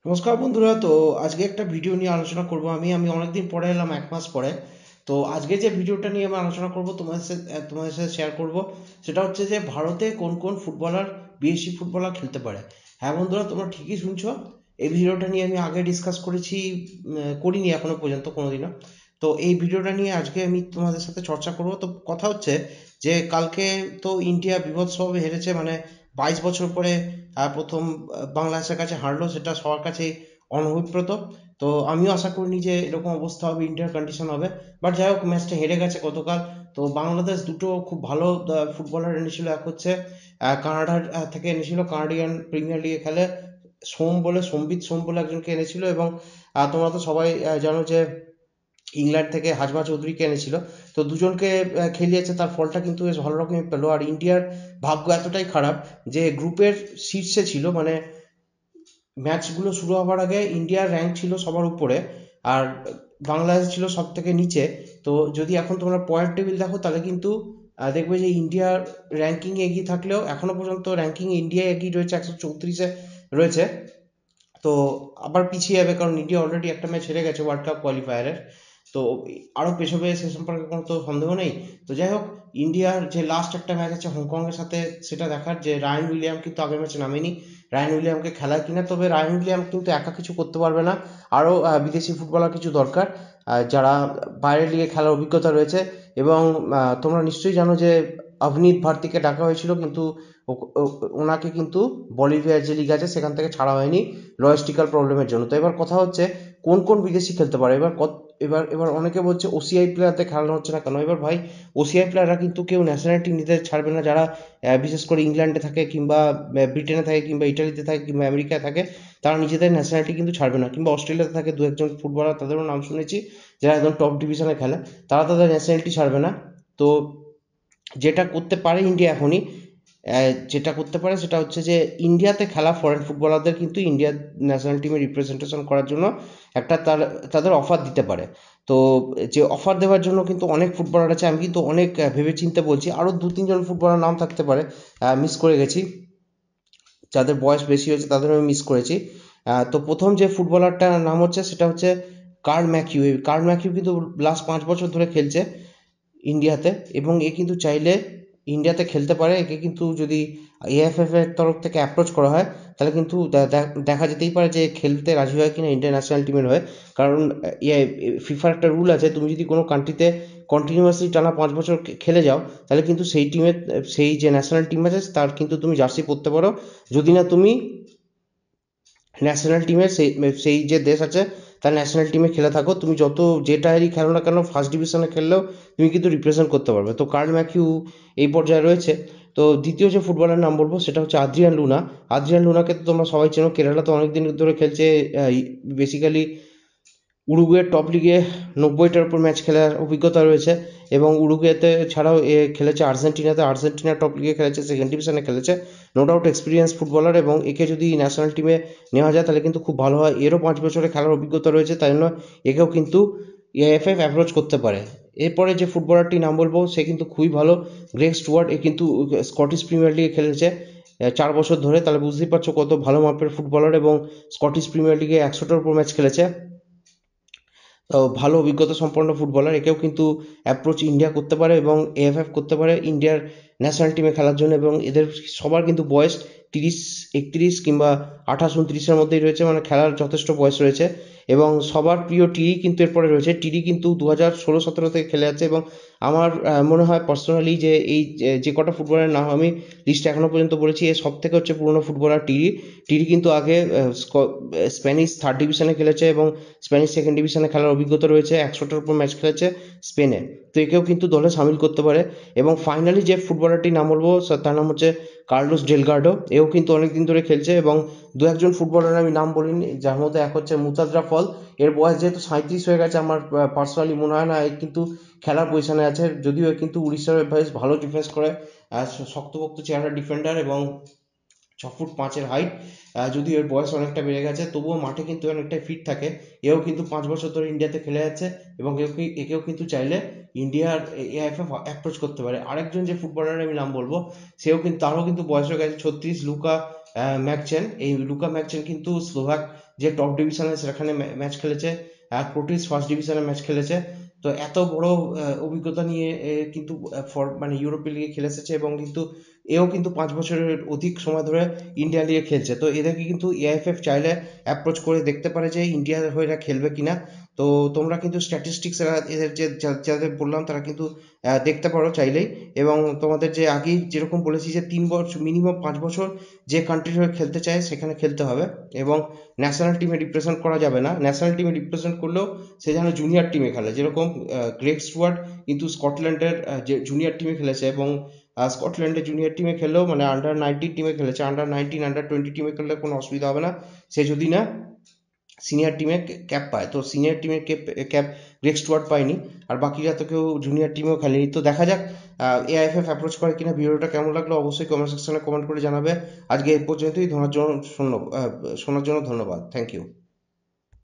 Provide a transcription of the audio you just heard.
নমস্কার বন্ধুরা। তো আজকে একটা ভিডিও নিয়ে আলোচনা করব। আমি অনেকদিন পরে এলাম, 1 মাস পরে। তো আজকে যে ভিডিওটা নিয়ে আমি আলোচনা করব তোমাদের সাথে শেয়ার করব, সেটা হচ্ছে যে ভারতে কোন কোন ফুটবলার, বিদেশি ফুটবলার খেলতে পারে। হ্যাঁ বন্ধুরা, তোমরা ঠিকই শুনছো। এই ভিডিওটা নিয়ে আমি আগে ডিসকাস করেছি, করিনি এখনো পর্যন্ত কোনোদিনও। তো এই ভিডিওটা নিয়ে আজকে আমি তোমাদের সাথে চর্চা করব। তো কথা হচ্ছে যে কালকে তো ইন্ডিয়া বীভৎসভাবে হেরেছে, মানে 22 বছর পরে প্রথম বাংলাদেশের কাছে হারলো, সেটা সবার কাছেই অনভিপ্রেত। তো আমিও আশা করিনি যে এরকম অবস্থা হবে, ইন্ডিয়ার কন্ডিশন হবে। বাট যাই হোক, ম্যাচটা হেরে গেছে গতকাল। তো বাংলাদেশ দুটো খুব ভালো ফুটবলার এনেছিল। এক হচ্ছে কানাডার থেকে এনেছিল, কানাডিয়ান প্রিমিয়ার লিগে খেলে, সম্বিত সোম বলে একজনকে এনেছিল। এবং তোমরা তো সবাই জানো যে ইংল্যান্ড থেকে হাজমা চৌধুরীকে এনেছিল। তো দুজনকে খেলিয়েছে, তার ফলটা কিন্তু বেশ ভালো রকমই পেলো। আর ইন্ডিয়ার ভাগ্য এতটাই খারাপ যে গ্রুপের শীর্ষে ছিল, মানে ম্যাচগুলো শুরু হওয়ার আগে ইন্ডিয়ার র্যাঙ্ক ছিল সবার উপরে, আর বাংলাদেশ ছিল সব থেকে নিচে। তো যদি এখন তোমরা পয়েন্ট টেবিল দেখো, তাহলে কিন্তু দেখবে যে ইন্ডিয়ার র্যাঙ্কিং এগিয়ে থাকলেও এখনো পর্যন্ত র্যাঙ্কিং ইন্ডিয়া এগিয়ে রয়েছে, 134-এ রয়েছে। তো আবার পিছিয়ে যাবে, কারণ ইন্ডিয়া অলরেডি একটা ম্যাচ হেরে গেছে ওয়ার্ল্ড কাপ কোয়ালিফায়ারের। তো আরও পেছাবে, সে সম্পর্কে কোনো তো সন্দেহ নেই। তো যাই হোক, ইন্ডিয়ার যে লাস্ট একটা ম্যাচ আছে হংকংয়ের সাথে, সেটা দেখার যে রায়ান উইলিয়াম কিন্তু আগের ম্যাচে নামেনি। রায়ান উইলিয়ামকে খেলায় কিনা, তবে রায়ান উইলিয়াম কিন্তু একা কিছু করতে পারবে না। আরও বিদেশি ফুটবলার কিছু দরকার, যারা বাইরের লিগে খেলার অভিজ্ঞতা রয়েছে। এবং তোমরা নিশ্চয়ই জানো যে অভিনীত ভারতীকে ডাকা হয়েছিল, কিন্তু ওনাকে কিন্তু বলিভিয়ার যে লিগ আছে সেখান থেকে ছাড়া হয়নি লজিস্টিক্যাল প্রবলেমের জন্য। তো এবার কথা হচ্ছে কোন কোন বিদেশি খেলতে পারে। এবার অনেকে বলছে ওসিআই প্লেয়ারদের খেলানো হচ্ছে না কেন। এবার ভাই, ওসিআই প্লেয়াররা কিন্তু কেউ ন্যাশনালিটি নিতে ছাড়বে না, যারা বিশেষ করে ইংল্যান্ডে থাকে, কিংবা ব্রিটেনে থাকে, কিংবা ইটালিতে থাকে, কিংবা আমেরিকায় থাকে, তারা নিজেদের ন্যাশনালিটি কিন্তু ছাড়বে না। কিংবা অস্ট্রেলিয়াতে থাকে দু একজন ফুটবলার, তাদেরও নাম শুনেছি, যারা একদম টপ ডিভিশনে খেলে, তারা তাদের ন্যাশনালিটি ছাড়বে না। তো যেটা করতে পারে ইন্ডিয়া এখনই, যেটা করতে পারে সেটা হচ্ছে যে ইন্ডিয়াতে খেলা ফরেন ফুটবলারদের কিন্তু ইন্ডিয়ার ন্যাশনাল টিমে রিপ্রেজেন্টেশন করার জন্য একটা তাদের অফার দিতে পারে। তো যে অফার দেওয়ার জন্য কিন্তু অনেক ফুটবলার আছে, আমি কিন্তু অনেক ভেবেচিন্তে বলছি, আরও দু তিনজন ফুটবলার নাম থাকতে পারে, মিস করে গেছি, যাদের বয়স বেশি হয়েছে তাদের আমি মিস করেছি। তো প্রথম যে ফুটবলারটার নাম হচ্ছে সেটা হচ্ছে কার্ল ম্যাকিউ। এই কার্ল ম্যাকিউ কিন্তু লাস্ট 5 বছর ধরে খেলছে ইন্ডিয়াতে, এবং এ কিন্তু চাইলে ইন্ডিয়াতে খেলতে পারে। একে কিন্তু যদি এএফএফ এর তরফ থেকে অ্যাপ্রোচ করা হয়, তাহলে কিন্তু দেখা যেতেই পারে যে খেলতে রাজি হয় কিনা ইন্ডিয়ান ন্যাশনাল টিমের হয়ে। কারণ ফিফার একটা রুল আছে, তুমি যদি কোনো কান্ট্রিতে কন্টিনিউয়াসলি টানা 5 বছর খেলে যাও, তাহলে কিন্তু সেই টিমের, সেই যে ন্যাশনাল টিম আছে তার কিন্তু তুমি জার্সি পরতে পারো, যদি না তুমি ন্যাশনাল টিমে সেই সেই যে দেশ আছে তার ন্যাশনাল টিমে খেলে থাকো। তুমি যত যেটারই খেলো না কেন, ফার্স্ট ডিভিশনে খেললেও তুমি কিন্তু রিপ্রেজেন্ট করতে পারবে। তো কার্ল ম্যাকিউ এই পর্যায়ে রয়েছে। তো দ্বিতীয় যে ফুটবলের নাম বলবো সেটা হচ্ছে আদ্রিয়ান লুনা। আদ্রিয়ান লুনাকে তো তোমরা সবাই চেনো, কেরালাতে অনেকদিন ধরে খেলছে। বেসিক্যালি উরুগুয়ের টপ লিগে 90টার উপর ম্যাচ খেলার অভিজ্ঞতা রয়েছে। এবং উরুগুয়েতে ছাড়াও এ খেলেছে আর্জেন্টিনাতে, আর্জেন্টিনার টপ লিগে খেলেছে, সেকেন্ড ডিভিশনে খেলেছে। নো ডাউট এক্সপিরিয়েন্স ফুটবলার, এবং একে যদি ন্যাশনাল টিমে নেওয়া যায় তাহলে কিন্তু খুব ভালো হয়। এরও 5 বছরে খেলার অভিজ্ঞতা রয়েছে, তাই জন্য একেও কিন্তু এএফএফ অ্যাপ্রোচ করতে পারে। এরপরে যে ফুটবলারটির নাম বলবো সে কিন্তু খুবই ভালো, গ্রেগ স্টুয়ার্ট। এ কিন্তু স্কটিশ প্রিমিয়ার লিগে খেলেছে 4 বছর ধরে, তাহলে বুঝতেই পারছো কত ভালো মাপের ফুটবলার। এবং স্কটিশ প্রিমিয়ার লিগে 100টার উপর ম্যাচ খেলেছে। ভালো অভিজ্ঞতা সম্পন্ন ফুটবলার, একেও কিন্তু অ্যাপ্রোচ ইন্ডিয়া করতে পারে এবং এএফএফ করতে পারে ইন্ডিয়ার ন্যাশনাল টিমে খেলার জন্য। এবং এদের সবার কিন্তু বয়স 30, 31 কিংবা 28, 29-এর মধ্যেই রয়েছে, মানে খেলার যথেষ্ট বয়স রয়েছে। এবং সবার প্রিয় টিরি কিন্তু এরপরে রয়েছে। টিরি কিন্তু 2016-17 থেকে খেলে যাচ্ছে। এবং আমার মনে হয় পার্সোনালি যে এই যে কটা ফুটবলারের নাম আমি লিস্টে এখনো পর্যন্ত বলেছি, এর সব থেকে হচ্ছে পুরনো ফুটবলার টিরি। টিরি কিন্তু আগে স্প্যানিশ থার্ড ডিভিশনে খেলেছে, এবং স্প্যানিশ সেকেন্ড ডিভিশনে খেলার অভিজ্ঞতা রয়েছে, 100টার উপর ম্যাচ খেলেছে স্পেনে। তো একেও কিন্তু দলে সামিল করতে পারে। এবং ফাইনালি যে ফুটবলারটির নাম বলবো তার নাম হচ্ছে কার্লোস ডেলগাডো। এও কিন্তু অনেকদিন ধরে খেলছে। এবং দু একজন ফুটবলারের আমি নাম বলিনি, যার মধ্যে এক হচ্ছে মুতাদ্রা ফল। এর বয়স যেহেতু 37 হয়ে গেছে, আমার পার্সোনালি মনে হয় না এ কিন্তু খেলার পজিশনে আছে, যদিও এ কিন্তু উড়িষ্যার বেশ ভালো ডিফেন্স করে, শক্তপোক্ত চেহারা ডিফেন্ডার, এবং 6 ফুট 5 হাইট। যদিও এর বয়স অনেকটা বেড়ে গেছে, তবুও মাঠে কিন্তু অনেকটাই ফিট থাকে। এও কিন্তু 5 বছর ধরে ইন্ডিয়াতে খেলে যাচ্ছে, এবং একেও কিন্তু চাইলে ইন্ডিয়ার এআইএফএফ অ্যাপ্রোচ করতে পারে। আরেকজন যে ফুটবলারের আমি নাম বলবো, সেও কিন্তু, তারও কিন্তু বয়স হয়ে গেছে 36, লুকা ম্যাকচেন। এই লুকা ম্যাকচেন কিন্তু স্লোভাক যে টপ ডিভিশনে সেখানে ম্যাচ খেলেছে, ক্রোটিস ফার্স্ট ডিভিশনে ম্যাচ খেলেছে। তো এত বড় অভিজ্ঞতা নিয়ে কিন্তু মানে ইউরোপীয় লিগে খেলে এসেছে, এবং কিন্তু এও কিন্তু 5 বছরের অধিক সময় ধরে ইন্ডিয়া লিগে খেলছে। তো এদেরকে কিন্তু এআইএফএফ চাইলে অ্যাপ্রোচ করে দেখতে পারে যে ইন্ডিয়ার হয়ে এরা খেলবে কিনা। তো তোমরা কিন্তু স্ট্যাটিস্টিক্স এদের যে যাদের বললাম তারা কিন্তু দেখতে পারো চাইলেই। এবং তোমাদের যে আগেই যেরকম বলেছি যে 3 বছর মিনিমাম 5 বছর যে কান্ট্রির হয়ে খেলতে চায় সেখানে খেলতে হবে, এবং ন্যাশনাল টিমে রিপ্রেজেন্ট করা যাবে না। ন্যাশনাল টিমে রিপ্রেজেন্ট করলেও সে যেন জুনিয়র টিমে খেলে, যেরকম গ্রেগ স্টুয়ার্ট কিন্তু স্কটল্যান্ডের যে জুনিয়র টিমে খেলেছে, এবং স্কটল্যান্ডের জুনিয়র টিমে খেললেও মানে আন্ডার 19 টিমে খেলেছে, আন্ডার 19 আন্ডার 20 টিমে খেললে কোনো অসুবিধা হবে না, সে যদি না সিনিয়র টিমে ক্যাপ পায়। তো সিনিয়র টিমের ক্যাপ গ্রেগ স্টুয়ার্ট পায়নি, আর বাকিরা তো কেউ জুনিয়র টিমেও খেলেনি। তো দেখা যাক এআইএফএফ অ্যাপ্রোচ করে কিনা। ভিডিওটা কেমন লাগলো অবশ্যই কমেন্ট সেকশনে কমেন্ট করে জানাবে। আজকে এই পর্যন্তই। শোনার জন্য ধন্যবাদ। Thank you.